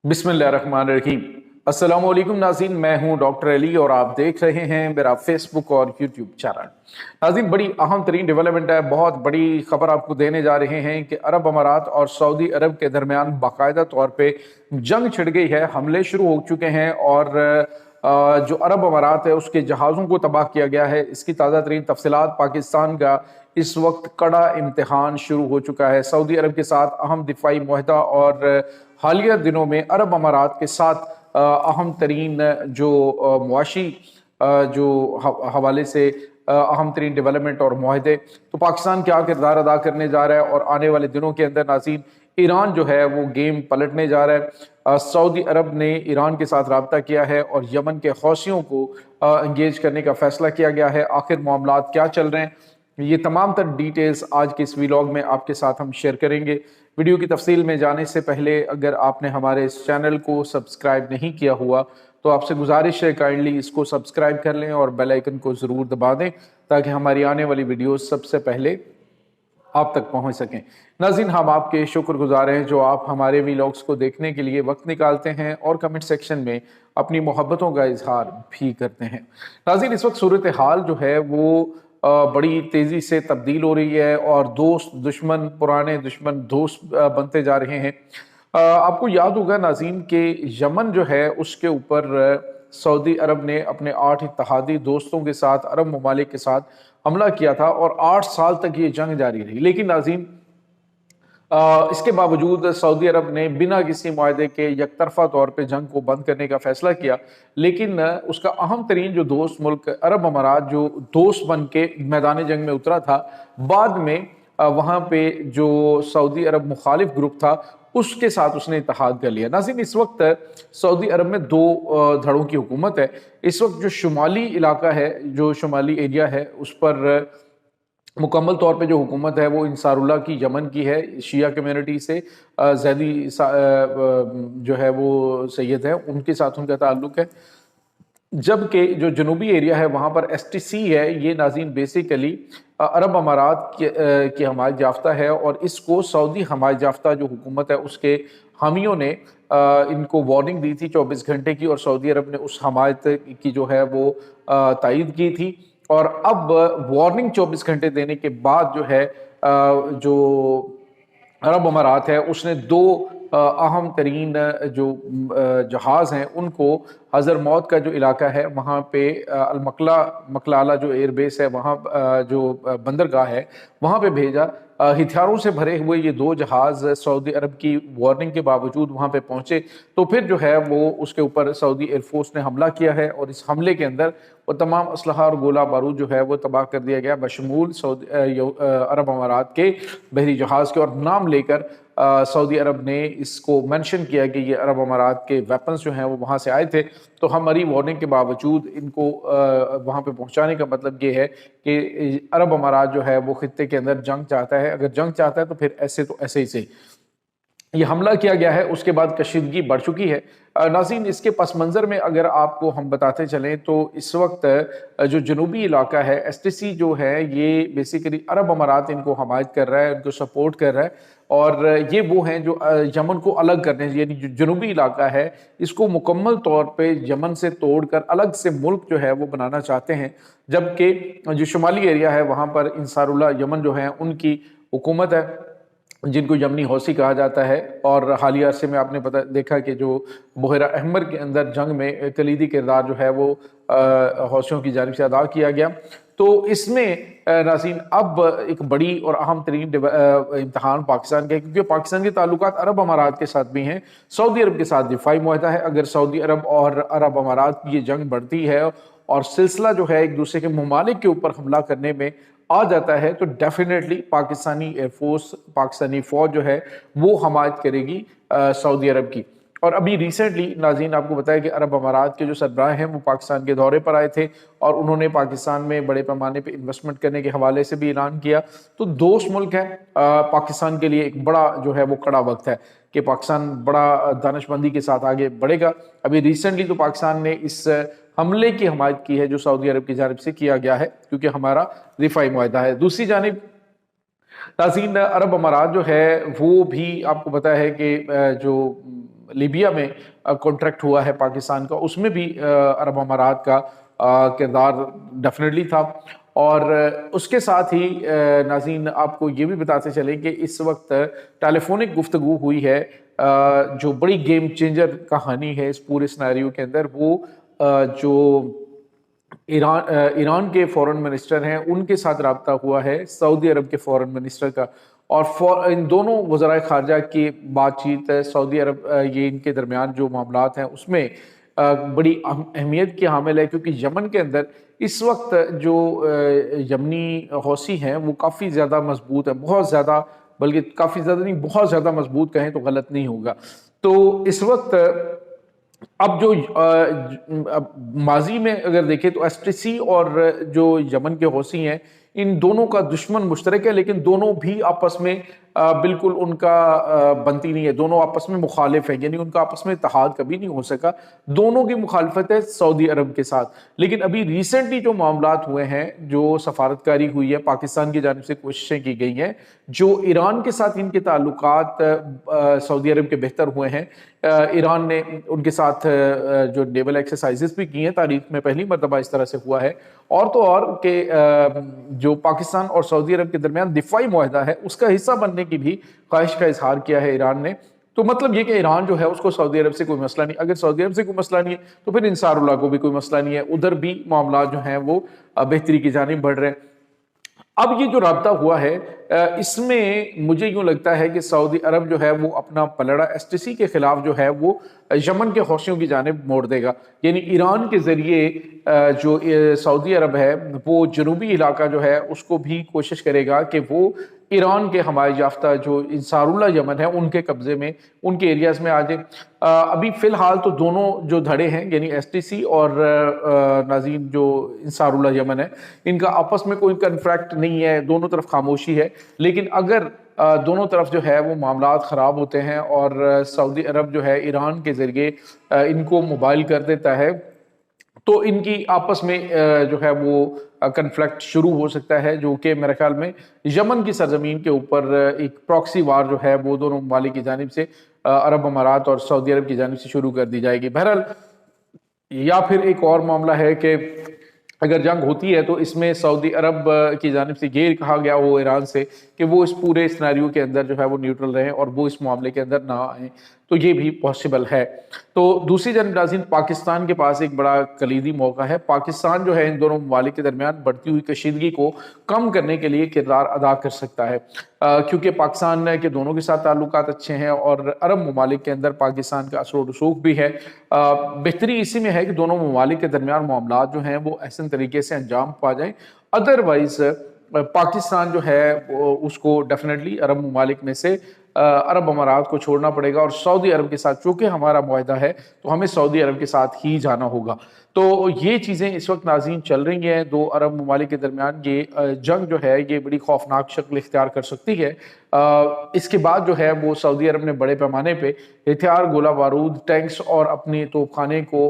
बिस्मिल्लाहिर्रहमानिर्रहीम। अस्सलाम वालेकुम नाज़रीन, मैं हूं डॉक्टर अली और आप देख रहे हैं मेरा फेसबुक और यूट्यूब चैनल। नाज़रीन, बड़ी अहम तरीन डेवलपमेंट है, बहुत बड़ी खबर आपको देने जा रहे हैं कि अरब अमारात और सऊदी अरब के दरमियान बाकायदा तौर पे जंग छिड़ गई है, हमले शुरू हो चुके हैं और जो अरब अमारात है उसके जहाज़ों को तबाह किया गया है। इसकी ताज़ा तरीन तफसीलात, पाकिस्तान का इस वक्त कड़ा इम्तिहान शुरू हो चुका है। सऊदी अरब के साथ अहम दिफाई मुआहदा और हालिया दिनों में अरब अमारात के साथ अहम तरीन जो मुआशी जो हवाले से अहम तरीन डेवलपमेंट और मुआहदे, तो पाकिस्तान क्या किरदार अदा करने जा रहा है और आने वाले दिनों के अंदर नाज़रीन ईरान जो है वो गेम पलटने जा रहा है। सऊदी अरब ने ईरान के साथ रब्ता किया है और यमन के हौसियों को इंगेज करने का फैसला किया गया है। आखिर मामलात क्या चल रहे हैं, ये तमाम तर डिटेल्स आज के इस व्लॉग में आपके साथ हम शेयर करेंगे। वीडियो की तफसील में जाने से पहले अगर आपने हमारे इस चैनल को सब्सक्राइब नहीं किया हुआ तो आपसे गुजारिश है काइंडली इसको सब्सक्राइब कर लें और बेल आइकन को ज़रूर दबा दें ताकि हमारी आने वाली वीडियोस सबसे पहले आप तक पहुंच सकें। नाज़रीन, हम आपके शुक्रगुजार हैं जो आप हमारे व्लॉग्स को देखने के लिए वक्त निकालते हैं और कमेंट सेक्शन में अपनी मोहब्बतों का इजहार भी करते हैं। नाज़रीन, इस वक्त सूरत हाल जो है वो बड़ी तेज़ी से तब्दील हो रही है और दोस्त दुश्मन, पुराने दुश्मन दोस्त बनते जा रहे हैं। आपको याद होगा नाज़रीन के यमन जो है उसके ऊपर सऊदी अरब ने अपने 8 इत्तेहादी दोस्तों के साथ, अरब ममालिक के साथ हमला किया था और 8 साल तक ये जंग जारी रही। लेकिन नाज़रीन इसके बावजूद सऊदी अरब ने बिना किसी मुआहदे के यकतरफा तौर पे जंग को बंद करने का फैसला किया। लेकिन उसका अहम तरीन जो दोस्त मुल्क अरब अमारात जो दोस्त बन के मैदान जंग में उतरा था, बाद में वहाँ पे जो सऊदी अरब मुखालिफ ग्रुप था उसके साथ उसने इत्तेहाद कर लिया। नाज़रीन, इस वक्त सऊदी अरब में 2 धड़ों की हुकूमत है। इस वक्त जो शुमाली इलाका है, जो शुमाली एरिया है, उस पर मुकम्मल तौर पे जो हुकूमत है वो इंसारुल्लाह की, यमन की है, शिया कम्युनिटी से जैदी जो है वो सैयद है, उनके साथ उनका ताल्लुक है। जबकि जो जनूबी एरिया है वहाँ पर STC है, ये नाज़रीन बेसिकली अरब अमारात की हमायत याफ्ता है और इसको सऊदी हमायत याफ्ता जो हुकूमत है उसके हामियों ने इनको वार्निंग दी थी 24 घंटे की और सऊदी अरब ने उस हमायत की जो है वो तायीद की थी। और अब वार्निंग 24 घंटे देने के बाद जो है जो अरब अमारात है उसने 2 अहम तरीन जो जहाज़ हैं उनको हज़र मौत का जो इलाका है वहाँ पे मकलाला जो एयरबेस है वहाँ जो बंदरगाह है वहाँ पे भेजा। हथियारों से भरे हुए ये 2 जहाज़ सऊदी अरब की वार्निंग के बावजूद वहाँ पे पहुँचे, तो फिर जो है वो उसके ऊपर सऊदी एयरफोर्स ने हमला किया है और इस हमले के अंदर वो तमाम असलहा और गोला बारूद जो है वो तबाह कर दिया गया, बशमूल अरब अमारात के बहरी जहाज़ के। और नाम लेकर सऊदी अरब ने इसको मेंशन किया कि ये अरब अमारात के वेपन्स जो हैं वो वहाँ से आए थे, तो हमारी वार्निंग के बावजूद इनको वहाँ पे पहुँचाने का मतलब ये है कि अरब अमारात जो है वो खित्ते के अंदर जंग चाहता है। अगर जंग चाहता है तो फिर ऐसे ही से ये हमला किया गया है। उसके बाद कशीदगी बढ़ चुकी है। नाज़रीन, इसके पस मंज़र में अगर आपको हम बताते चलें तो इस वक्त जो जनूबी इलाका है STC जो है ये बेसिकली अरब अमारात इनको हमायत कर रहा है, इनको सपोर्ट कर रहा है और ये वो हैं जो यमन को अलग करने, यानी जो जनूबी इलाका है इसको मुकम्मल तौर पे यमन से तोड़कर अलग से मुल्क जो है वो बनाना चाहते हैं। जबकि जो शुमाली एरिया है वहाँ पर इंसारुल्लाह यमन जो है उनकी हुकूमत है, जिनको यमनी हौसी कहा जाता है। और हालिया अरसे में आपने देखा कि जो बुहरा अहमर के अंदर जंग में कलीदी किरदार जो है वो हौसियों की जानिब से अदा किया गया। तो इसमें नाज़रीन अब एक बड़ी और अहम तरीन इम्तहान पाकिस्तान का है, क्योंकि पाकिस्तान के ताल्लुकात अरब अमारात के साथ भी हैं, सऊदी अरब के साथ दिफाई मुआहदा है। अगर सऊदी अरब और अरब अमारात की ये जंग बढ़ती है और सिलसिला जो है एक दूसरे के ममालिक के ऊपर हमला करने में आ जाता है तो डेफिनेटली पाकिस्तानी एयरफोर्स, पाकिस्तानी फ़ौज जो है वो हमायत करेगी सऊदी अरब की। और अभी रिसेंटली नाज़रीन आपको बताया कि अरब अमारात के जो सरबराह हैं वो पाकिस्तान के दौरे पर आए थे और उन्होंने पाकिस्तान में बड़े पैमाने पे इन्वेस्टमेंट करने के हवाले से भी ऐलान किया। तो दोस्त मुल्क है, पाकिस्तान के लिए एक बड़ा जो है वो कड़ा वक्त है कि पाकिस्तान बड़ा दानिशमंदी के साथ आगे बढ़ेगा। अभी रिसेंटली तो पाकिस्तान ने इस हमले की हमायत की है जो सऊदी अरब की जानिब से किया गया है, क्योंकि हमारा दिफाई मुआहदा है। दूसरी जानिब नाज़रीन अरब अमारात जो है वो भी आपको पता है कि जो لیبیا میں کانٹریکٹ ہوا ہے پاکستان کا، اس میں بھی عرب امارات کا کردار ڈیفینیٹلی تھا۔ اور اس کے ساتھ ہی ناظرین آپ کو یہ بھی بتاتے چلیں کہ اس وقت ٹیلی فونک گفتگو ہوئی ہے، جو بڑی گیم چینجر کہانی ہے اس پورے سنیریو کے اندر، وہ جو ایران کے فورن منسٹر ہیں ان کے ساتھ رابطہ ہوا ہے سعودی عرب کے فورن منسٹر کا، اور ان دونوں وزرائے خارجہ کی بات چیت سعودی عرب یہ ان کے درمیان جو معاملات ہیں اس میں بڑی اہمیت کی حامل ہے، کیونکہ یمن کے اندر اس وقت جو یمنی حوثی ہیں وہ کافی زیادہ مضبوط ہیں، بہت زیادہ، بلکہ کافی زیادہ نہیں، بہت زیادہ مضبوط کہیں تو غلط نہیں ہوگا۔ تو اس وقت اب جو ماضی میں اگر دیکھیں تو ایس ٹی سی اور جو یمن کے حوثی ہیں ان دونوں کا دشمن مشترک ہے، لیکن دونوں بھی آپس میں بالکل ان کا بنتی نہیں ہے، دونوں آپس میں مخالف ہیں، یعنی ان کا آپس میں اتحاد کبھی نہیں ہو سکا، دونوں کی مخالفت ہے سعودی عرب کے ساتھ۔ لیکن ابھی ریسنٹلی جو معاملات ہوئے ہیں، جو سفارتکاری ہوئی ہے، پاکستان کی جانب سے کوششیں کی گئی ہیں، جو ایران کے ساتھ ان کے تعلقات سعودی عرب کے بہتر ہوئے ہیں، ایران نے ان کے ساتھ جو نیول ایکسرسائزز بھی کی ہیں، تاریخ میں پہلی مرتبہ اس طرح سے ہوا ہے، اور تو اور کہ جو پاکستان اور سعودی عرب کے درمیان دفاعی معاہدہ ہے اس کا حصہ بننے کی بھی خواہش کا اظہار کیا ہے ایران نے۔ تو مطلب یہ کہ ایران جو ہے اس کو سعودی عرب سے کوئی مسئلہ نہیں، اگر سعودی عرب سے کوئی مسئلہ نہیں ہے تو پھر انصار اللہ کو بھی کوئی مسئلہ نہیں ہے، ادھر بھی معاملات جو ہیں وہ بہتری کی جانب بڑھ رہے ہیں۔ اب یہ جو رابطہ ہوا ہے اس میں مجھے یوں لگتا ہے کہ سعودی عرب جو ہے وہ اپنا پلڑا ایس ٹی سی کے خلاف جو ہے وہ یمن کے حوثیوں کی جانب موڑ دے گا، یعنی ایران کے ذریعے جو سعودی عرب ہے وہ جنوبی علاقہ جو ہے اس کو بھی کوشش کرے گا کہ وہ ایران کے حمایت یافتہ جو انصار اللہ یمن ہے ان کے قبضے میں، ان کے ایریاز میں آ جائیں۔ ابھی فی الحال تو دونوں جو دھڑے ہیں یعنی ایس ٹی سی اور ناظرین جو انصار اللہ یمن ہے ان کا آپس میں کوئی کنفلکٹ نہیں ہے، دونوں طرف خاموشی ہے، لیکن اگر دونوں طرف جو ہے وہ معاملات خراب ہوتے ہیں اور سعودی عرب جو ہے ایران کے ذریعے ان کو موبائل کر دیتا ہے تو ان کی آپس میں جو ہے وہ کنفلکٹ شروع ہو سکتا ہے، جو کہ میرے خیال میں یمن کی سرزمین کے اوپر ایک پراکسی وار جو ہے وہ دونوں ممالک کی جانب سے عرب امارات اور سعودی عرب کی جانب سے شروع کر دی جائے گی۔ بہرحال یا پھر ایک اور معاملہ ہے کہ اگر جنگ ہوتی ہے تو اس میں سعودی عرب کی جانب سے یہ کہا گیا ہو ایران سے کہ وہ اس پورے سنیریو کے اندر جو ہے وہ نیوٹرل رہیں اور وہ اس معاملے کے اندر نہ آئیں، تو یہ بھی پاسبل ہے۔ تو دوسری جانب ناظرین پاکستان کے پاس ایک بڑا کلیدی موقع ہے، پاکستان جو ہے ان دونوں ممالک کے درمیان بڑھتی ہوئی کشیدگی کو کم کرنے کے لیے کردار ادا کر سکتا ہے، کیونکہ پاکستان کے دونوں کے ساتھ تعلقات اچھے ہیں اور عرب ممالک کے اندر پاکستان کا اثر و رسوخ بھی ہے۔ بہتری اسی میں ہے کہ دونوں ممالک کے درمیان معاملات جو ہیں وہ احسن طریقے سے انجام پا جائیں، ادروائز پاکستان جو ہے اس کو ڈیفینیٹلی عرب ممالک میں سے عرب امارات کو چھوڑنا پڑے گا، اور سعودی عرب کے ساتھ چونکہ ہمارا معاہدہ ہے تو ہمیں سعودی عرب کے ساتھ ہی جانا ہوگا۔ تو یہ چیزیں اس وقت ناظرین چل رہی ہیں دو عرب ممالک کے درمیان، یہ جنگ جو ہے یہ بڑی خوفناک شکل اختیار کر سکتی ہے۔ اس کے بعد جو ہے وہ سعودی عرب نے بڑے پیمانے پہ ہتھیار، گولہ بارود، ٹینکس اور اپنے توپ خانے کو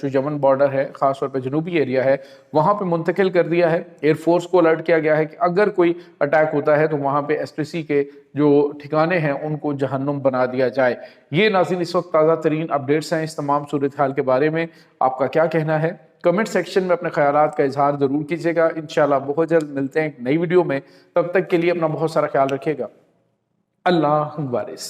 جو یمن بارڈر ہے خاص طور پہ جنوبی ایریا ہے وہاں پہ منتقل کر دیا ہے۔ ایئر فورس کو الرٹ کیا گیا ہے کہ اگر کوئی اٹیک ہوتا ہے تو وہاں پہ ایس ٹی سی کے جو ٹھکانے ہیں ان کو جہنم بنا دیا جائے۔ یہ ناظرین اس وقت تازہ ترین اپڈیٹس ہیں اس تمام صورتحال کے بارے میں، آپ کا کیا کہنا ہے؟ کمنٹ سیکشن میں اپنے خیالات کا اظہار ضرور کیجیے گا۔ انشاءاللہ بہت جلد ملتے ہیں ایک نئی ویڈیو میں، تب تک کے لیے اپنا بہت سارا خیال رکھیے گا۔ اللہ حافظ۔